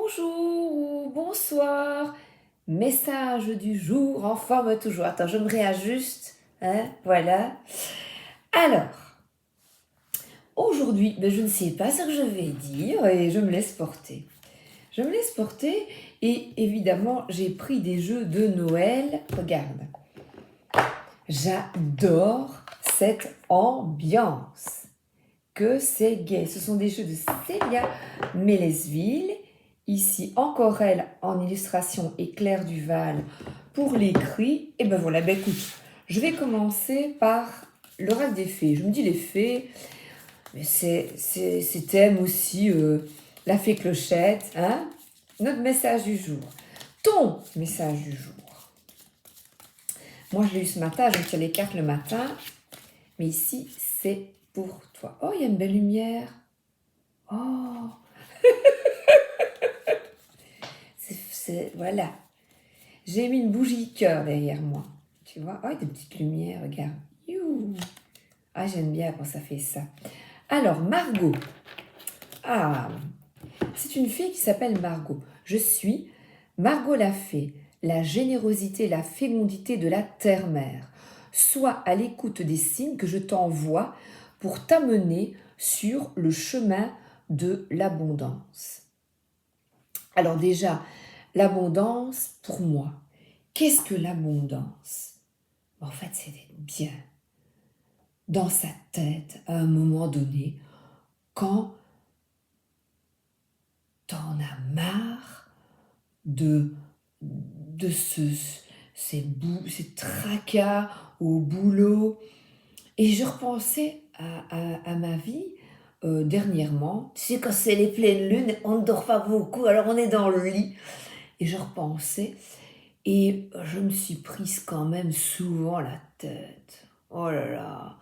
Bonjour ou bonsoir, message du jour en forme toujours. Attends, je me réajuste, hein, voilà. Alors, aujourd'hui, je ne sais pas ce que je vais dire et je me laisse porter. Je me laisse porter et évidemment, j'ai pris des jeux de Noël. Regarde, j'adore cette ambiance. Que c'est gai. Ce sont des jeux de Célia Mélesville. Ici, encore elle en illustration et Claire Duval pour l'écrit. Et ben voilà, écoute, je vais commencer par l'oracle des fées. Je me dis les fées, mais c'est thème aussi la fée clochette, hein. Notre message du jour. Ton message du jour. Moi, je l'ai eu ce matin, je tire les cartes le matin. Mais ici, c'est pour toi. Oh, il y a une belle lumière. Oh, voilà. J'ai mis une bougie cœur derrière moi. Tu vois? Oh, des petites lumières, regarde. You. Ah, j'aime bien quand ça fait ça. Alors, Margot. Ah, c'est une fille qui s'appelle Margot. Je suis Margot la fée, la générosité, la fécondité de la terre-mère. Sois à l'écoute des signes que je t'envoie pour t'amener sur le chemin de l'abondance. Alors déjà, l'abondance, pour moi, qu'est-ce que l'abondance? En fait, c'est d'être bien dans sa tête à un moment donné, quand t'en as marre de ces tracas au boulot. Et je repensais à ma vie dernièrement. Tu sais, quand c'est les pleines lunes, on ne dort pas beaucoup, alors on est dans le lit. Et je repensais, et je me suis prise quand même souvent la tête. Oh là là,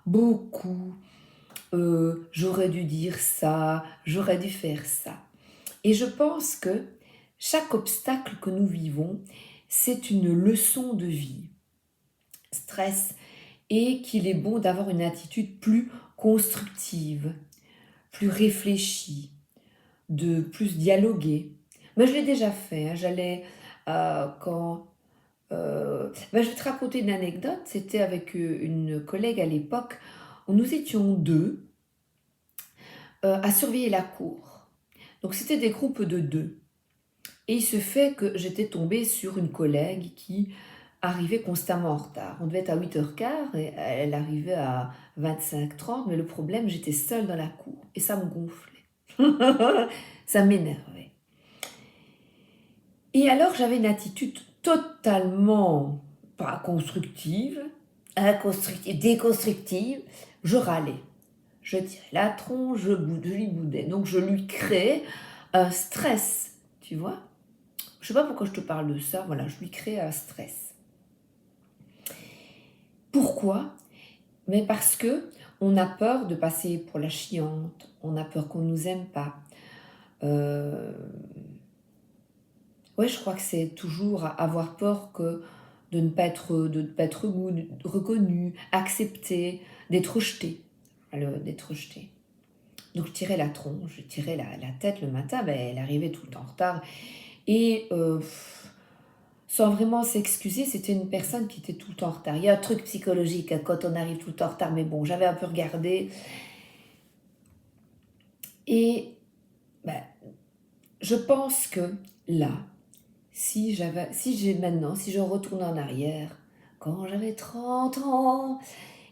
beaucoup. J'aurais dû dire ça, j'aurais dû faire ça. Et je pense que chaque obstacle que nous vivons, c'est une leçon de vie. Stress, et qu'il est bon d'avoir une attitude plus constructive, plus réfléchie, de plus dialoguer. Mais je l'ai déjà fait, hein. J'allais quand... je vais te raconter une anecdote. C'était avec une collègue à l'époque où nous étions deux à surveiller la cour. Donc c'était des groupes de deux. Et il se fait que j'étais tombée sur une collègue qui arrivait constamment en retard. On devait être à 8h15 et elle arrivait à 25h30, mais le problème, j'étais seule dans la cour et ça me gonflait. Ça m'énervait. Et alors, j'avais une attitude totalement pas constructive, déconstructive. Je râlais. Je tirais la tronche, je lui boudais. Donc, je lui créais un stress, tu vois. Je ne sais pas pourquoi je te parle de ça. Voilà, je lui créais un stress. Pourquoi? Mais parce que on a peur de passer pour la chiante, on a peur qu'on ne nous aime pas. Ouais, je crois que c'est toujours avoir peur de ne pas être reconnu, accepté, d'être rejeté. D'être rejeté. Donc je tirais la tronche, je tirais la tête le matin, elle arrivait tout le temps en retard. Et sans vraiment s'excuser, c'était une personne qui était tout le temps en retard. Il y a un truc psychologique hein, quand on arrive tout le temps en retard, mais bon, j'avais un peu regardé. Et je pense que là, si je retourne en arrière, quand j'avais 30 ans,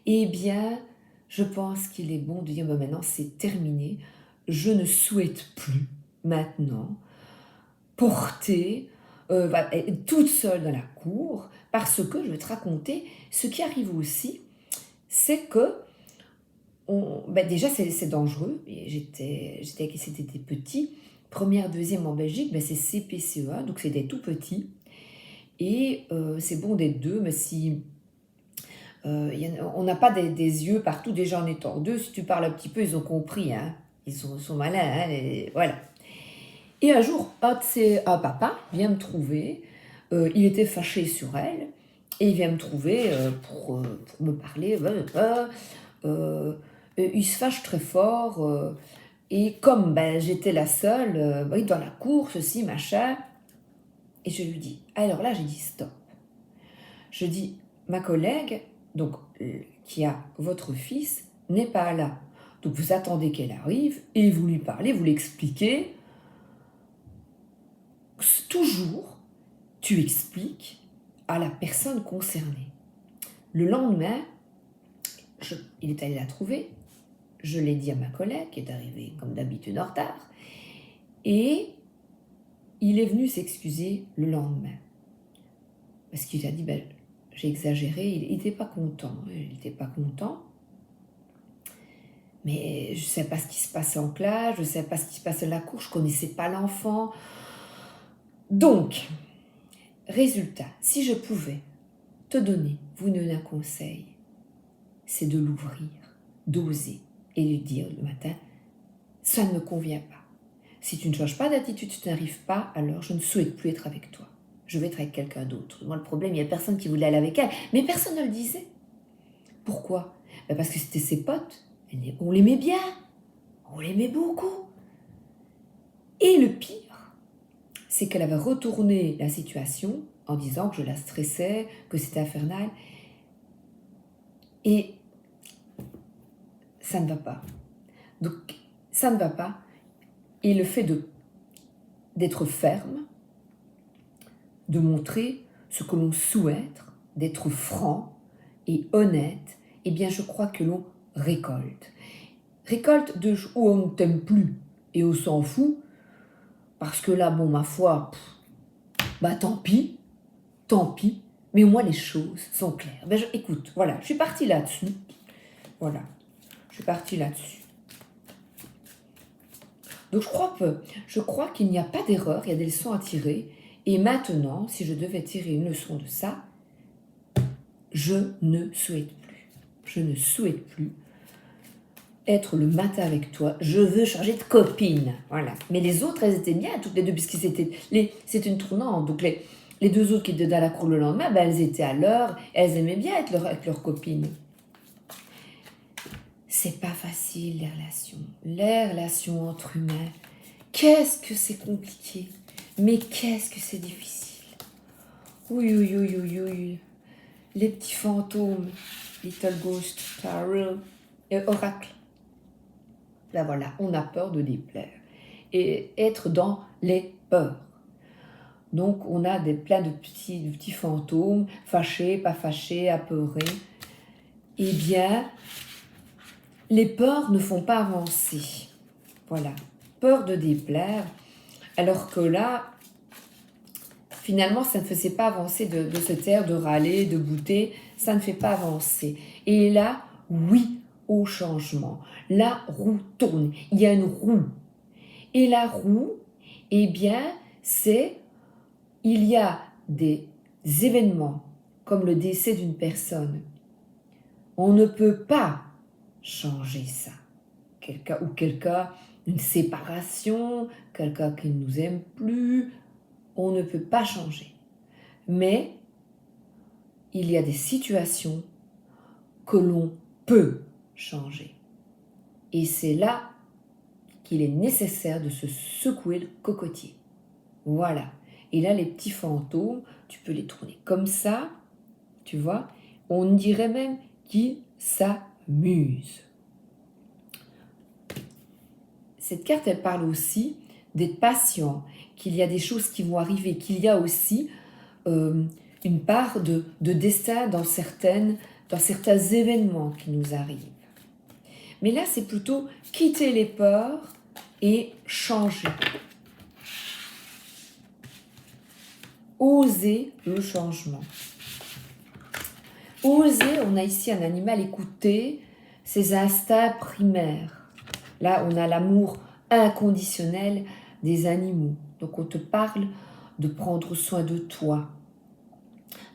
eh bien, je pense qu'il est bon de dire, maintenant c'est terminé, je ne souhaite plus maintenant porter, être toute seule dans la cour, parce que je vais te raconter, ce qui arrive aussi, c'est que déjà c'est dangereux, c'était petit. Première, deuxième en Belgique, c'est CPCE1, donc c'est des tout petits. Et c'est bon d'être deux, mais si on n'a pas des yeux partout, déjà en étant deux, si tu parles un petit peu, ils ont compris, hein. Ils sont malins, hein, voilà. Et un jour, un papa vient me trouver, il était fâché sur elle, et il vient me trouver pour me parler. Il se fâche très fort. Et comme ben, j'étais la seule, oui, dans la cour, ceci, machin, et je lui dis, alors là, j'ai dit stop. Je dis, ma collègue, donc qui a votre fils, n'est pas là. Donc vous attendez qu'elle arrive et vous lui parlez, vous l'expliquez. Toujours, tu expliques à la personne concernée. Le lendemain, il est allé la trouver. Je l'ai dit à ma collègue, qui est arrivée comme d'habitude en retard. Et il est venu s'excuser le lendemain. Parce qu'il a dit, ben, j'ai exagéré, il n'était pas content. Il n'était pas content. Mais je ne sais pas ce qui se passait en classe, je ne sais pas ce qui se passait à la cour, je ne connaissais pas l'enfant. Donc, résultat, si je pouvais te donner, vous donner un conseil, c'est de l'ouvrir, d'oser et lui dire le matin, ça ne me convient pas. Si tu ne changes pas d'attitude, si tu n'arrives pas, alors je ne souhaite plus être avec toi. Je vais être avec quelqu'un d'autre. Moi, le problème, il n'y a personne qui voulait aller avec elle, mais personne ne le disait. Pourquoi? Parce que c'était ses potes. On l'aimait bien. On l'aimait beaucoup. Et le pire, c'est qu'elle avait retourné la situation en disant que je la stressais, que c'était infernal. Et ça ne va pas. Donc, ça ne va pas. Et le fait d'être ferme, de montrer ce que l'on souhaite, d'être franc et honnête, eh bien, je crois que l'on récolte. Récolte de où on ne t'aime plus et on s'en fout, parce que là, bon, ma foi, bah tant pis, mais au moins les choses sont claires. Ben, écoute, voilà, je suis partie là-dessus. Voilà, je suis partie là-dessus. Donc je crois qu'il n'y a pas d'erreur, il y a des leçons à tirer. Et maintenant, si je devais tirer une leçon de ça, je ne souhaite plus être le matin avec toi. Je veux changer de copine. Voilà. Mais les autres, elles étaient bien, toutes les deux, puisque c'était une tournante. Donc les deux autres qui étaient dans la cour le lendemain, ben, elles étaient à l'heure, elles aimaient bien être avec leur copine. C'est pas facile, les relations entre humains. Qu'est-ce que c'est compliqué, mais qu'est-ce que c'est difficile. Oui, oui, oui, oui, oui. Les petits fantômes, Little Ghost, Tarot et Oracle. Là voilà, on a peur de déplaire et être dans les peurs. Donc on a plein de petits fantômes, fâchés, pas fâchés, apeurés. Eh bien, les peurs ne font pas avancer. Voilà, peur de déplaire, alors que là, finalement, ça ne faisait pas avancer de se taire, de râler, de bouder, ça ne fait pas avancer. Et là, oui au changement. La roue tourne, il y a une roue. Et la roue, eh bien, il y a des événements comme le décès d'une personne. On ne peut pas changer ça. Quelqu'un, une séparation, quelqu'un qui ne nous aime plus, on ne peut pas changer. Mais il y a des situations que l'on peut changer. Et c'est là qu'il est nécessaire de se secouer le cocotier. Voilà. Et là, les petits fantômes, tu peux les tourner comme ça, tu vois. On dirait même qu'ils s'amusent. Cette carte, elle parle aussi d'être patient, qu'il y a des choses qui vont arriver, qu'il y a aussi une part de destin dans certains événements qui nous arrivent. Mais là, c'est plutôt quitter les peurs et changer. Oser le changement. Oser, on a ici un animal, écouter ses instincts primaires. Là, on a l'amour inconditionnel des animaux. Donc, on te parle de prendre soin de toi,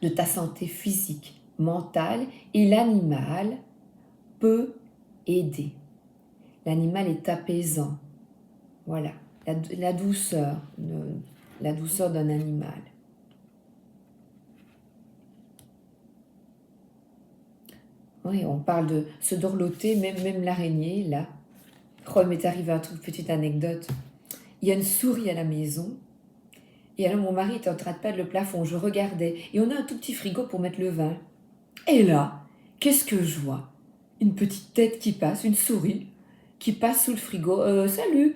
de ta santé physique, mentale, et l'animal peut aider. L'animal est apaisant. Voilà, la douceur d'un animal. Oui, on parle de se dorloter, même l'araignée, là. Oh, il m'est arrivé un truc, petite anecdote. Il y a une souris à la maison. Et alors, mon mari était en train de peindre le plafond. Je regardais. Et on a un tout petit frigo pour mettre le vin. Et là, qu'est-ce que je vois? Une petite tête qui passe, une souris, qui passe sous le frigo. Salut!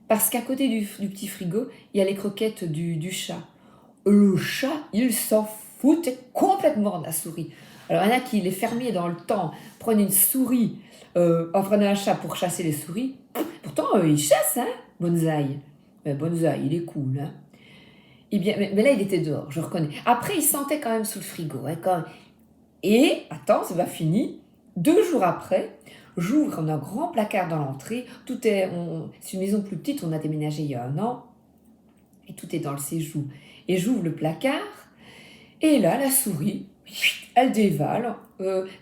Parce qu'à côté du petit frigo, il y a les croquettes du chat. Le chat, il s'en foutait complètement de la souris. Alors, il y en a qui, les fermiers dans le temps, prenaient une souris, prenaient un chat pour chasser les souris. Pourtant, ils chassent, hein, Bonsaï. Mais Bonsaï, il est cool, hein. Eh bien, mais là, il était dehors, je reconnais. Après, il sentait quand même sous le frigo, hein, quand même. Et, attends, c'est pas fini. 2 jours après, j'ouvre, on a un grand placard dans l'entrée. C'est une maison plus petite, on a déménagé il y a 1 an. Et tout est dans le séjour. Et j'ouvre le placard. Et là, la souris, elle dévale.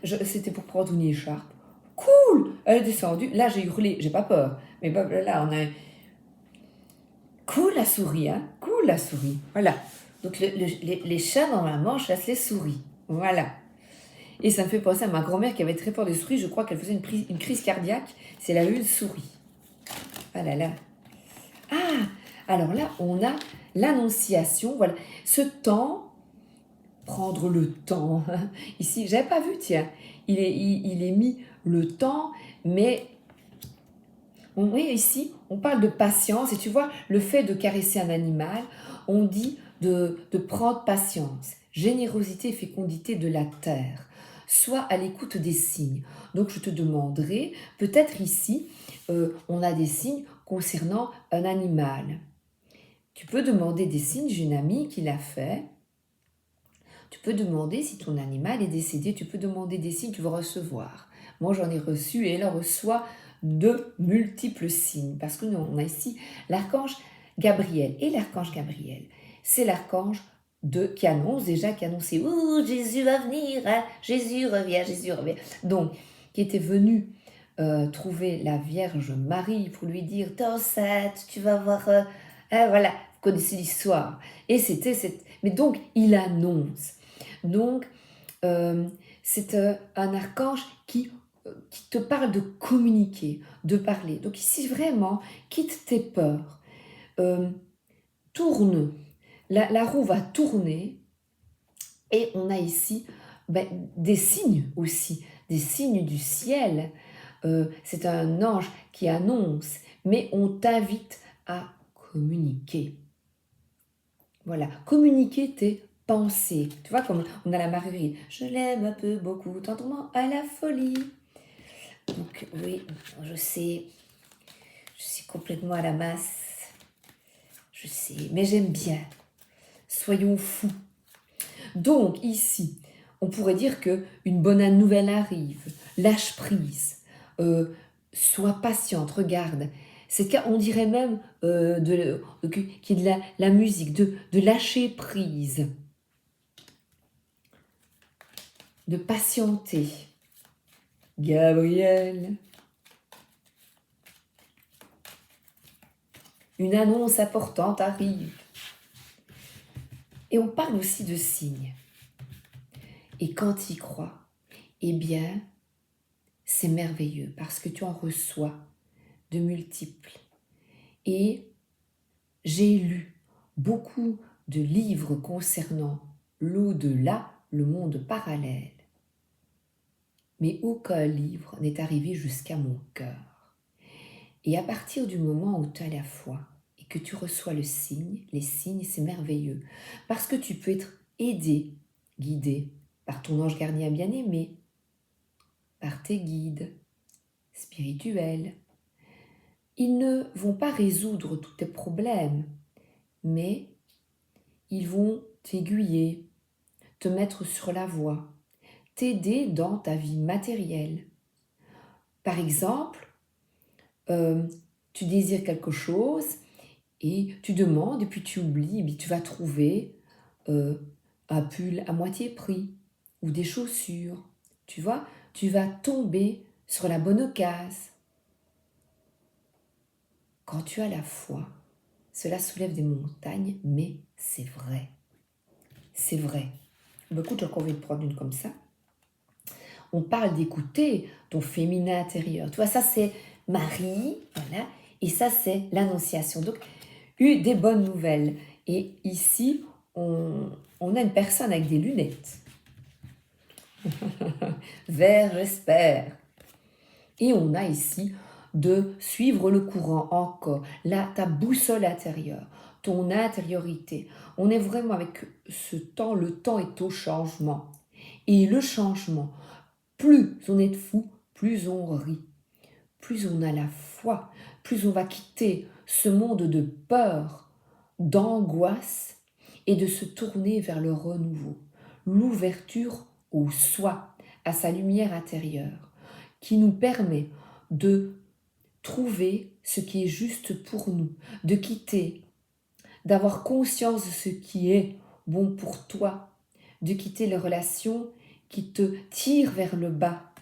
C'était pour prendre une écharpe. Cool! Elle est descendue. Là, j'ai hurlé. J'ai pas peur. Mais là, on a... Cool la souris, hein? Cool la souris. Voilà. Donc, les chats, normalement, chassent les souris. Voilà. Et ça me fait penser à ma grand-mère qui avait très peur des souris. Je crois qu'elle faisait une crise cardiaque si elle a eu une souris. Ah là là. Ah! Alors là, on a l'annonciation. Voilà. Ce temps, prendre le temps. Ici, j'avais pas vu, tiens. Il est mis le temps, mais oui, ici, on parle de patience. Et tu vois, le fait de caresser un animal, on dit de prendre patience. Générosité et fécondité de la terre. Sois à l'écoute des signes. Donc, je te demanderai, peut-être ici, on a des signes concernant un animal. Tu peux demander des signes, j'ai une amie qui l'a fait. Tu peux demander si ton animal est décédé, tu peux demander des signes, tu vas recevoir. Moi, j'en ai reçu et elle en reçoit de multiples signes. Parce que nous, on a ici l'archange Gabriel. Et l'archange Gabriel, c'est l'archange qui annonce déjà, qui annonçait « Ouh, Jésus va venir, hein, Jésus revient, Jésus revient ». Donc, qui était venu trouver la Vierge Marie pour lui dire « T'es enceinte, tu vas voir... voilà, vous connaissez l'histoire. Et c'était cette... Mais donc, il annonce. Donc, c'est un archange qui te parle de communiquer, de parler. Donc ici, vraiment, quitte tes peurs, tourne. La roue va tourner et on a ici des signes aussi, des signes du ciel. C'est un ange qui annonce, mais on t'invite à communiquer. Voilà, communiquer tes pensées. Tu vois, comme on a la Marguerite. Je l'aime un peu, beaucoup, tendrement, à la folie. Donc, oui, je sais, je suis complètement à la masse. Je sais, mais j'aime bien. Soyons fous. Donc, ici, on pourrait dire que une bonne nouvelle arrive. Lâche prise. Sois patiente, regarde. C'est on dirait même qu'il y a de la musique, de lâcher prise, de patienter. Gabriel. Une annonce importante arrive. Et on parle aussi de signes. Et quand tu y crois, eh bien, c'est merveilleux parce que tu en reçois de multiples. Et j'ai lu beaucoup de livres concernant l'au-delà, le monde parallèle. Mais aucun livre n'est arrivé jusqu'à mon cœur. Et à partir du moment où tu as la foi et que tu reçois les signes, c'est merveilleux. Parce que tu peux être aidé, guidé par ton ange gardien bien-aimé, par tes guides spirituels. Ils ne vont pas résoudre tous tes problèmes, mais ils vont t'aiguiller, te mettre sur la voie, t'aider dans ta vie matérielle. Par exemple, tu désires quelque chose et tu demandes et puis tu oublies, et puis tu vas trouver un pull à moitié prix ou des chaussures. Tu vois, tu vas tomber sur la bonne occasion. Quand tu as la foi, cela soulève des montagnes, mais c'est vrai. C'est vrai. Bah, écoute, j'ai encore envie de prendre une comme ça. On parle d'écouter ton féminin intérieur. Tu vois, ça c'est Marie, voilà. Et ça, c'est l'Annonciation. Donc, eu des bonnes nouvelles. Et ici, on a une personne avec des lunettes. Vert, j'espère. Et on a ici de suivre le courant encore. Là, ta boussole intérieure, ton intériorité. On est vraiment avec ce temps, le temps est au changement. Et le changement, plus on est fou, plus on rit, plus on a la foi, plus on va quitter ce monde de peur, d'angoisse et de se tourner vers le renouveau, l'ouverture au soi, à sa lumière intérieure, qui nous permet de trouver ce qui est juste pour nous, de quitter, d'avoir conscience de ce qui est bon pour toi, de quitter les relations qui te tirent vers le bas,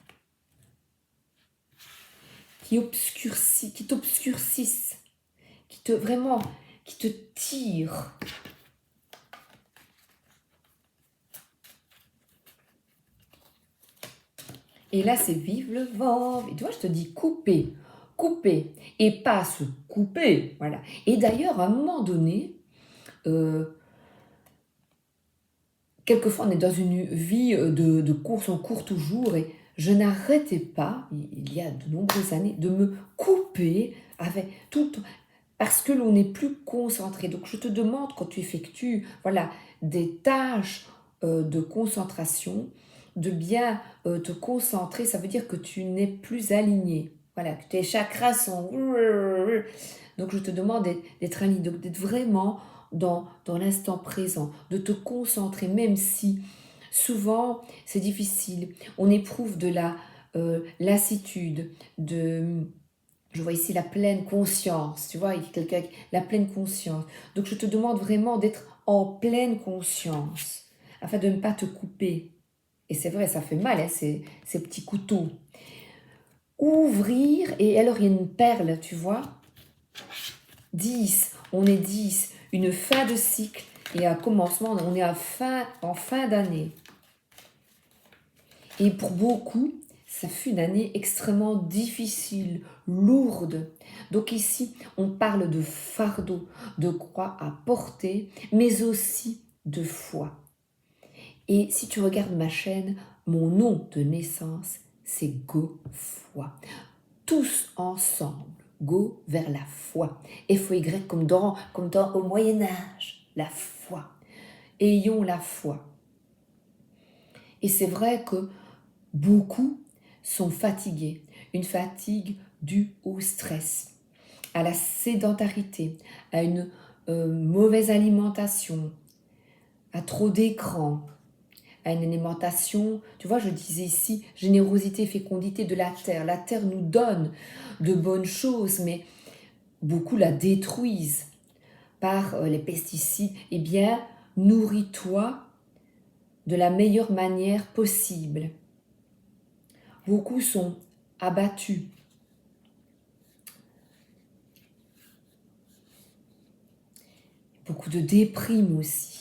qui t'obscurcissent, qui te tirent. Et là, c'est vive le vent. Et tu vois, je te dis couper, couper, et pas se couper. Voilà. Et d'ailleurs, à un moment donné, quelquefois, on est dans une vie de course, on court toujours, et je n'arrêtais pas, il y a de nombreuses années, de me couper avec tout, parce que l'on n'est plus concentré. Donc, je te demande, quand tu effectues voilà, des tâches de concentration, de bien te concentrer. Ça veut dire que tu n'es plus aligné. Voilà, que tes chakras sont... Donc, je te demande d'être aligné, donc d'être vraiment dans l'instant présent, de te concentrer, même si souvent c'est difficile. On éprouve de la lassitude, je vois ici la pleine conscience, tu vois, il y a quelqu'un avec la pleine conscience. Donc je te demande vraiment d'être en pleine conscience, afin de ne pas te couper. Et c'est vrai, ça fait mal, hein, ces petits couteaux. Ouvrir, et alors il y a une perle, tu vois. 10, on est 10, une fin de cycle, et un commencement, on est en fin d'année. Et pour beaucoup, ça fut une année extrêmement difficile, lourde. Donc ici, on parle de fardeau, de croix à porter, mais aussi de foi. Et si tu regardes ma chaîne, mon nom de naissance, c'est Go Foi. Tous ensemble, Go vers la foi. F-O-Y comme dans au Moyen-Âge, la foi. Ayons la foi. Et c'est vrai que beaucoup sont fatigués, une fatigue due au stress, à la sédentarité, à une mauvaise alimentation, à trop d'écran, à une alimentation, tu vois, je disais ici, générosité, fécondité de la terre. La terre nous donne de bonnes choses, mais beaucoup la détruisent par les pesticides. Eh bien, nourris-toi de la meilleure manière possible. Beaucoup sont abattus. Beaucoup de déprime aussi.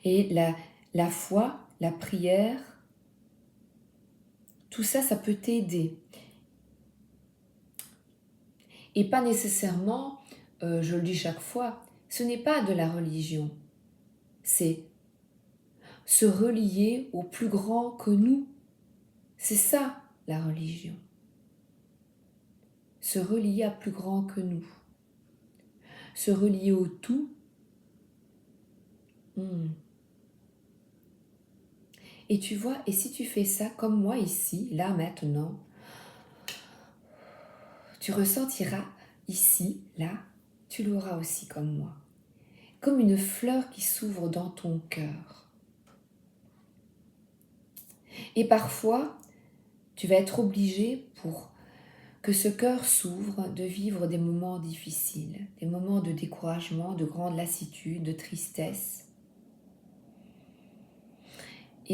Et la foi, la prière, tout ça, ça peut t'aider. Et pas nécessairement, je le dis chaque fois, ce n'est pas de la religion. C'est se relier au plus grand que nous. C'est ça, la religion. Se relier à plus grand que nous. Se relier au tout. Et tu vois, et si tu fais ça comme moi ici, là, maintenant, tu ressentiras ici, là, tu l'auras aussi comme moi. Comme une fleur qui s'ouvre dans ton cœur. Et parfois, tu vas être obligé, pour que ce cœur s'ouvre, de vivre des moments difficiles, des moments de découragement, de grande lassitude, de tristesse.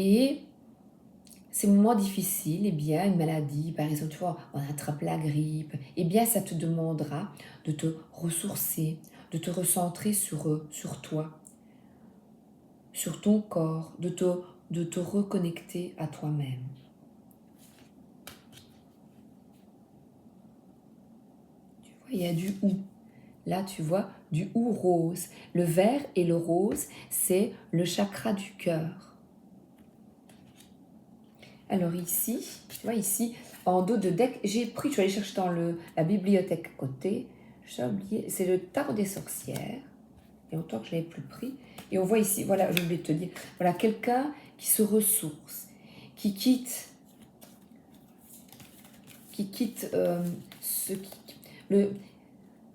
Et ces moments difficiles, eh bien, une maladie, par exemple, tu vois, on attrape la grippe, eh bien, ça te demandera de te ressourcer, de te recentrer sur toi, sur ton corps, de te de te reconnecter à toi-même. Tu vois, il y a du ou. Là, tu vois, du ou rose. Le vert et le rose, c'est le chakra du cœur. Alors ici, tu vois, ici, en dos de deck, j'ai pris, je suis allée chercher dans la bibliothèque à côté, j'ai oublié, c'est le tarot des sorcières. Et autant que je ne l'avais plus pris. Et on voit ici, voilà, j'ai oublié de te dire, voilà, quelqu'un qui se ressource, qui quitte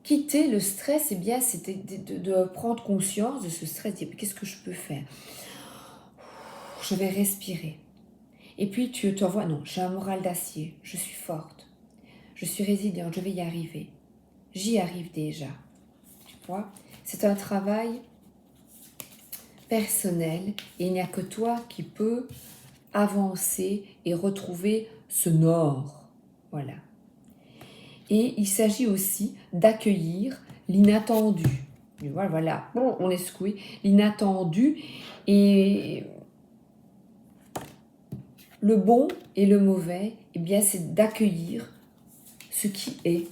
quitter le stress, eh bien, c'était de prendre conscience de ce stress, dire, qu'est-ce que je peux faire? Je vais respirer. Et puis tu te vois, non, j'ai un moral d'acier, je suis forte, je suis résiliente, je vais y arriver. J'y arrive déjà. Tu vois, c'est un travail personnel et il n'y a que toi qui peux avancer et retrouver ce nord. Voilà. Et il s'agit aussi d'accueillir l'inattendu. Voilà, bon, on est secoué. L'inattendu et le bon et le mauvais, eh bien, c'est d'accueillir ce qui est.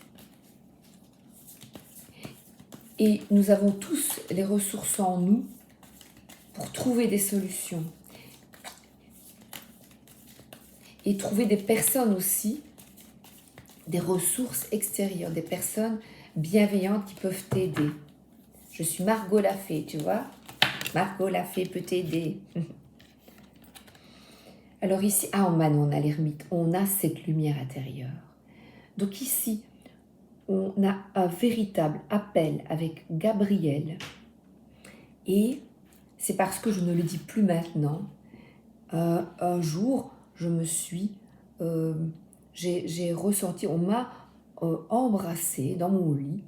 Et nous avons tous les ressources en nous pour trouver des solutions. Et trouver des personnes aussi, des ressources extérieures, des personnes bienveillantes qui peuvent t'aider. Je suis Margot Lafay, tu vois. Margot Lafay peut t'aider. Alors ici, en Manon, on a l'ermite, on a cette lumière intérieure. Donc ici, on a un véritable appel avec Gabriel. Et c'est parce que je ne le dis plus maintenant. Un jour, je me suis... j'ai ressenti, on m'a embrassé dans mon lit.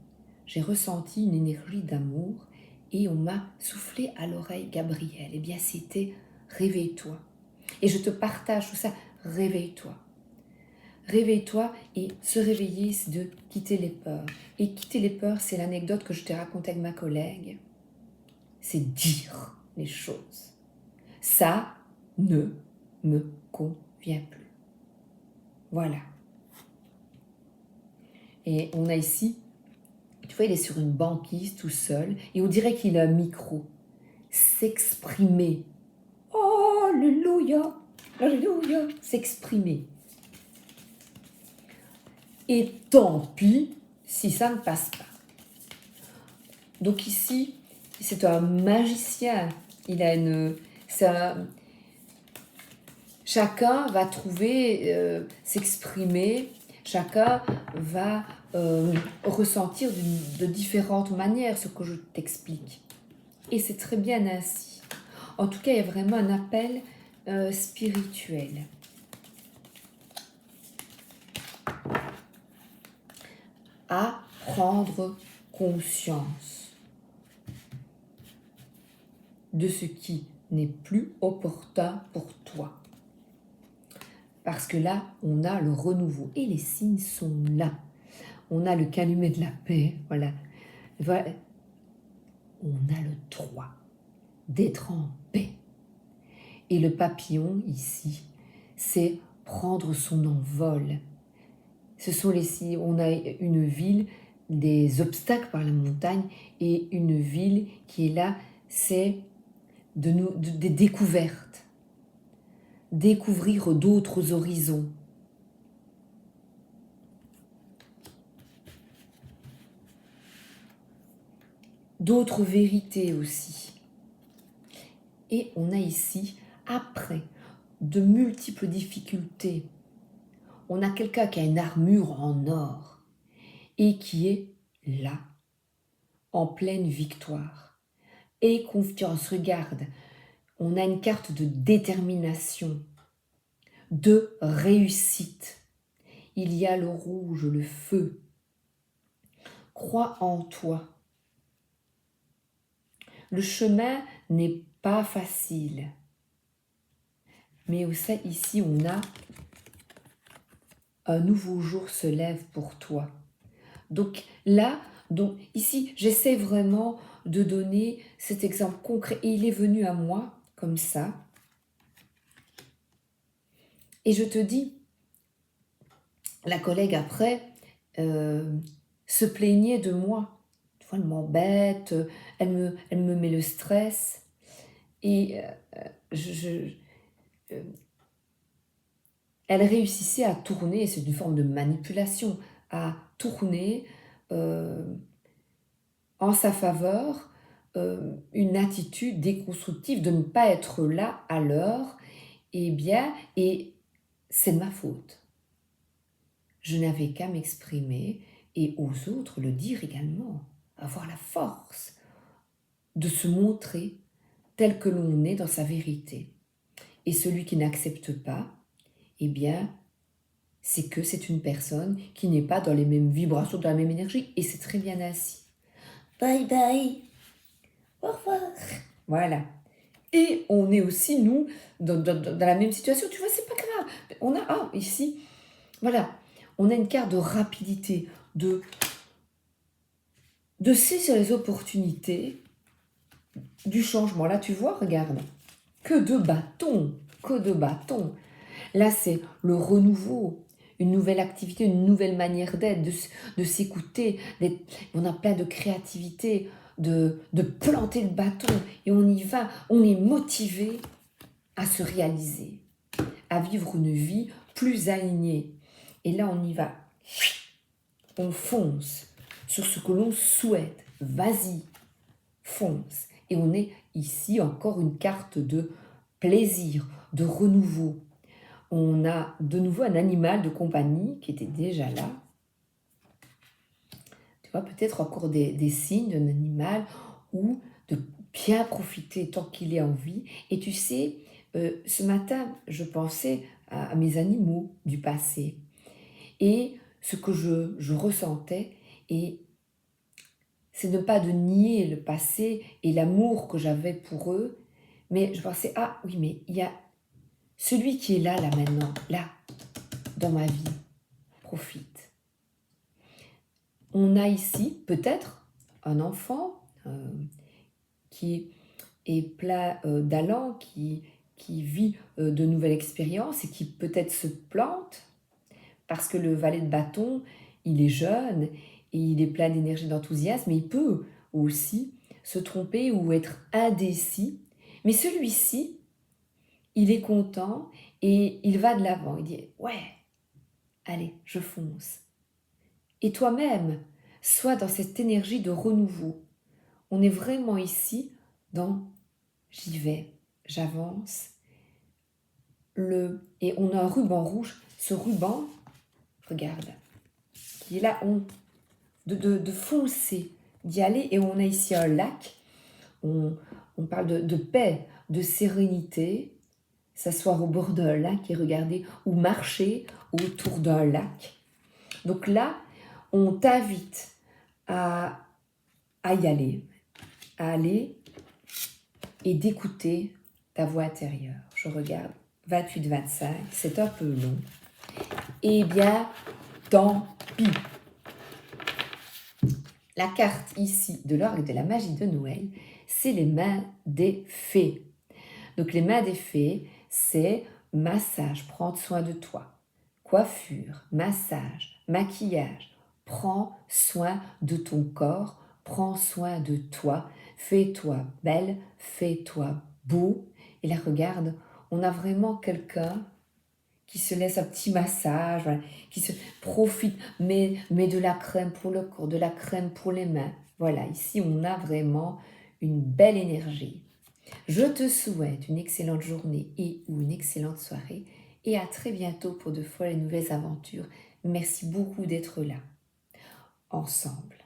J'ai ressenti une énergie d'amour et on m'a soufflé à l'oreille, Gabriel. Eh bien, c'était réveille-toi. Et je te partage tout ça, réveille-toi. Réveille-toi et se réveiller, c'est de quitter les peurs. Et quitter les peurs, c'est l'anecdote que je t'ai racontée avec ma collègue. C'est dire les choses. Ça ne me convient plus. Voilà. Et on a ici, tu vois, il est sur une banquise tout seul et on dirait qu'il a un micro. S'exprimer. Oh, alléluia, alléluia, s'exprimer. Et tant pis si ça ne passe pas. Donc ici, c'est un magicien. Il a une... Chacun va trouver, s'exprimer, chacun va ressentir de différentes manières ce que je t'explique. Et c'est très bien ainsi. En tout cas, il y a vraiment un appel spirituel. À prendre conscience de ce qui n'est plus opportun pour toi. Parce que là, on a le renouveau et les signes sont là. On a le calumet de la paix, voilà. Voilà. On a le droit d'être en paix. Et le papillon, ici, c'est prendre son envol. Ce sont les signes, on a une ville, des obstacles par la montagne, et une ville qui est là, c'est des découvertes. Découvrir d'autres horizons. D'autres vérités aussi. Et on a ici, après de multiples difficultés, on a quelqu'un qui a une armure en or et qui est là, en pleine victoire. Et confiance, regarde, on a une carte de détermination, de réussite. Il y a le rouge, le feu. Crois en toi. Le chemin n'est pas facile. Mais aussi, ici, on a un nouveau jour se lève pour toi. Donc là, ici, j'essaie vraiment de donner cet exemple concret. Et il est venu à moi comme ça. Et je te dis, la collègue après se plaignait de moi. Tu vois, elle m'embête, elle me met le stress. Et euh, elle réussissait à tourner, c'est une forme de manipulation, à tourner en sa faveur une attitude déconstructive de ne pas être là à l'heure. Et c'est de ma faute. Je n'avais qu'à m'exprimer et aux autres le dire également, avoir la force de se montrer tel que l'on est dans sa vérité. Et celui qui n'accepte pas, eh bien, c'est que c'est une personne qui n'est pas dans les mêmes vibrations, dans la même énergie, et c'est très bien ainsi. Bye bye, au revoir. Voilà. Et on est aussi, nous, dans la même situation. Tu vois, c'est pas grave. On a, ici, voilà, on a une carte de rapidité, de saisir les opportunités du changement. Là, tu vois, regarde, que de bâtons, que de bâtons. Là, c'est le renouveau, une nouvelle activité, une nouvelle manière d'être, de s'écouter. On a plein de créativité, de planter le bâton et on y va. On est motivé à se réaliser, à vivre une vie plus alignée. Et là, on y va. On fonce sur ce que l'on souhaite. Vas-y, fonce. Et on est ici encore une carte de plaisir, de renouveau. On a de nouveau un animal de compagnie qui était déjà là. Tu vois, peut-être encore des signes d'un animal ou de bien profiter tant qu'il est en vie. Et tu sais, ce matin, je pensais à mes animaux du passé et ce que je ressentais. Et c'est ne pas de nier le passé et l'amour que j'avais pour eux, mais je pensais, ah oui, mais il y a celui qui est là maintenant, là, dans ma vie, profite. On a ici peut-être un enfant qui est plein d'allant, qui vit de nouvelles expériences et qui peut-être se plante parce que le valet de bâton, il est jeune et il est plein d'énergie, d'enthousiasme, mais il peut aussi se tromper ou être indécis. Mais celui-ci, il est content et il va de l'avant. Il dit « Ouais, allez, je fonce ». Et toi-même, sois dans cette énergie de renouveau. On est vraiment ici dans « j'y vais, j'avance ». Et on a un ruban rouge. Ce ruban, regarde, qui est là, de foncer, d'y aller. Et on a ici un lac. On parle de paix, de sérénité. S'asseoir au bord d'un lac et regarder ou marcher autour d'un lac. Donc là, on t'invite à y aller, et d'écouter ta voix intérieure. Je regarde 28-25, c'est un peu long. Eh bien, tant pis. La carte ici de l'orgue de la magie de Noël, c'est les mains des fées. Donc les mains des fées, c'est massage, prendre soin de toi. Coiffure, massage, maquillage. Prends soin de ton corps, prends soin de toi. Fais-toi belle, fais-toi beau. Et là, regarde, on a vraiment quelqu'un qui se laisse un petit massage, voilà, qui se profite, met de la crème pour le corps, de la crème pour les mains. Voilà, ici, on a vraiment une belle énergie. Je te souhaite une excellente journée ou une excellente soirée et à très bientôt pour de folles et nouvelles aventures. Merci beaucoup d'être là, ensemble.